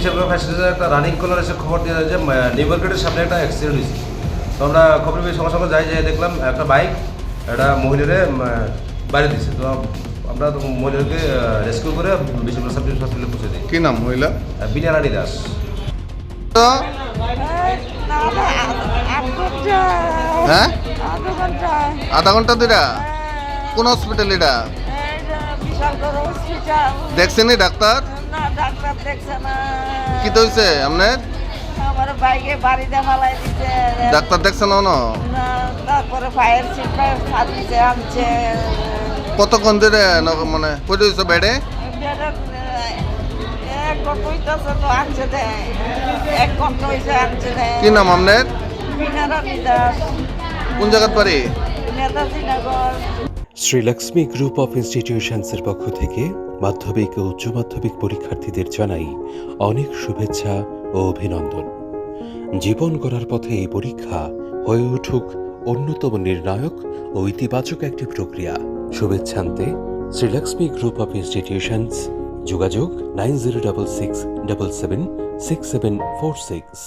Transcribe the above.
Bishalgarh fire স্টেশনে একটা running কলার এসে খবর দিয়ে যায় যে নিউ মার্কেটের সামনে একটা অ্যাক্সিডেন্ট হয়েছে। তো আমরা খবর পেয়ে সঙ্গে সঙ্গে যাই যেয়ে দেখলাম একটা বাইক একটা মহিলারে বাইরে দিচ্ছে। তো আমরা মহিলাকে রেস্কিউ করে বিশালগড় সাব ডিভিশন হসপিটালে পৌঁছে দিই। কি নাম মহিলা? বিনা রানী দাস। হ্যাঁ, আধা ঘন্টা ধরে কোন হসপিটাল এটা দেখছেনি ডাক্তার? কি হয়েছে আপনার? আমার বাইকে বাড়িতে ফালাই দিছে। ডাক্তার দেখছেন না? তারপরে ফায়ার সার্ভিসে আনছে। কতক্ষণ ধরে মানে পড়ে হয়েছে বেডে? এক ঘন্টা হইতেছে তো আনছে দেয়, 1 ঘন্টা হয়েছে আনছে দেয়। কি নাম আপনার? বিনারানী দাস। কোন জায়গার বাড়ি? নেতাজি নগর। শ্রীলক্ষ্মী গ্রুপ অফ ইনস্টিটিউশনসের পক্ষ থেকে মাধ্যমিক ও উচ্চ মাধ্যমিক পরীক্ষার্থীদের জানাই অনেক শুভেচ্ছা ও অভিনন্দন। জীবন গড়ার পথে এই পরীক্ষা হয়ে উঠুক অন্যতম নির্ণায়ক ও ইতিবাচক একটি প্রক্রিয়া। শুভেচ্ছান্তে শ্রীলক্ষ্মী গ্রুপ অফ ইনস্টিটিউশনস, যোগাযোগ 9066776746।